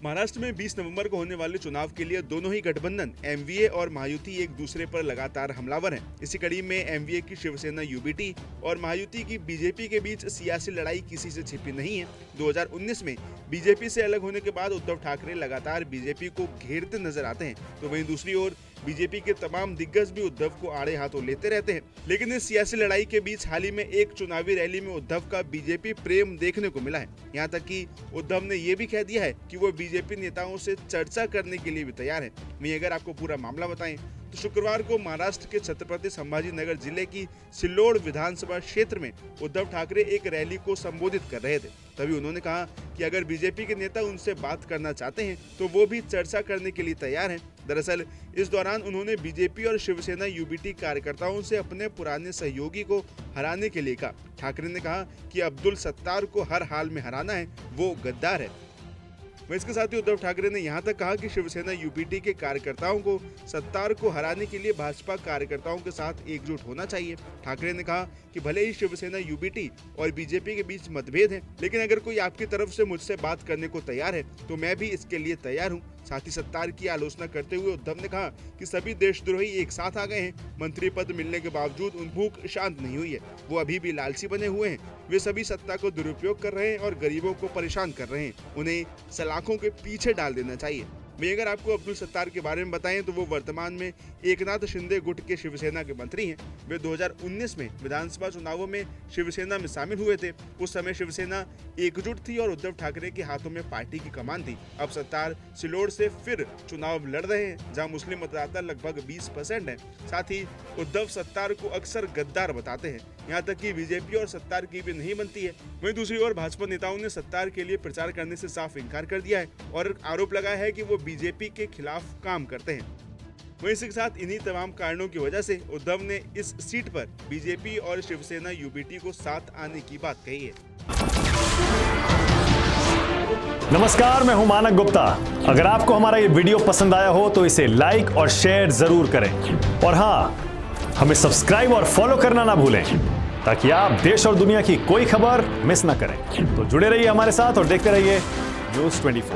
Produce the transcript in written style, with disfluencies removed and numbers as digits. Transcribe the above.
महाराष्ट्र में 20 नवंबर को होने वाले चुनाव के लिए दोनों ही गठबंधन एमवीए और महायुति एक दूसरे पर लगातार हमलावर हैं। इसी कड़ी में एमवीए की शिवसेना यूबीटी और महायुति की बीजेपी के बीच सियासी लड़ाई किसी से छिपी नहीं है। 2019 में बीजेपी से अलग होने के बाद उद्धव ठाकरे लगातार बीजेपी को घेरते नजर आते हैं, तो वहीं दूसरी ओर बीजेपी के तमाम दिग्गज भी उद्धव को आड़े हाथों लेते रहते हैं। लेकिन इस सियासी लड़ाई के बीच हाल ही में एक चुनावी रैली में उद्धव का बीजेपी प्रेम देखने को मिला है। यहाँ तक कि उद्धव ने ये भी कह दिया है कि वो बीजेपी नेताओं से चर्चा करने के लिए भी तैयार है। वहीं अगर आपको पूरा मामला बताएं तो शुक्रवार को महाराष्ट्र के छत्रपति संभाजी नगर जिले की सिल्लोड़ विधानसभा क्षेत्र में उद्धव ठाकरे एक रैली को संबोधित कर रहे थे। तभी उन्होंने कहा कि अगर बीजेपी के नेता उनसे बात करना चाहते हैं तो वो भी चर्चा करने के लिए तैयार हैं। दरअसल इस दौरान उन्होंने बीजेपी और शिवसेना यूबीटी कार्यकर्ताओं से अपने पुराने सहयोगी को हराने के लिए कहा। ठाकरे ने कहा कि अब्दुल सत्तार को हर हाल में हराना है, वो गद्दार है। वहीं इसके साथ ही उद्धव ठाकरे ने यहां तक कहा कि शिवसेना यूबीटी के कार्यकर्ताओं को सत्तार को हराने के लिए भाजपा कार्यकर्ताओं के साथ एकजुट होना चाहिए। ठाकरे ने कहा कि भले ही शिवसेना यूबीटी और बीजेपी के बीच मतभेद है, लेकिन अगर कोई आपकी तरफ से मुझसे बात करने को तैयार है तो मैं भी इसके लिए तैयार हूं। साथ ही सत्तार की आलोचना करते हुए उद्धव ने कहा कि सभी देशद्रोही एक साथ आ गए हैं। मंत्री पद मिलने के बावजूद उन भूख शांत नहीं हुई है, वो अभी भी लालची बने हुए हैं। वे सभी सत्ता को दुरुपयोग कर रहे हैं और गरीबों को परेशान कर रहे हैं। उन्हें सलाखों के पीछे डाल देना चाहिए। वहीं अगर आपको अब्दुल सत्तार के बारे में बताएं तो वो वर्तमान में एकनाथ शिंदे गुट के शिवसेना के मंत्री हैं। वे 2019 में विधानसभा चुनावों में शिवसेना में शामिल हुए थे। उस समय शिवसेना एकजुट थी और उद्धव ठाकरे के हाथों में पार्टी की कमान थी। अब सत्तार सिल्लोड़ से फिर चुनाव लड़ रहे हैं, जहां मुस्लिम मतदाता लगभग 20% है। साथ ही उद्धव सत्तार को अक्सर गद्दार बताते हैं। यहाँ तक कि बीजेपी और सत्तार की भी नहीं बनती है। वहीं दूसरी ओर भाजपा नेताओं ने सत्तार के लिए प्रचार करने से साफ इनकार कर दिया है और आरोप लगाया है कि वो बीजेपी के खिलाफ काम करते हैं। वहीं इसके साथ इन्हीं तमाम कारणों की वजह से उद्धव ने इस सीट पर बीजेपी और शिवसेना यूबीटी को साथ आने की बात कही है। नमस्कार, मैं हूं मानक गुप्ता। अगर आपको हमारा ये वीडियो पसंद आया हो तो इसे लाइक और शेयर जरूर करें और हाँ, हमें सब्सक्राइब और फॉलो करना ना भूलें ताकि आप देश और दुनिया की कोई खबर मिस ना करें। तो जुड़े रहिए हमारे साथ और देखते रहिए न्यूज़ 24।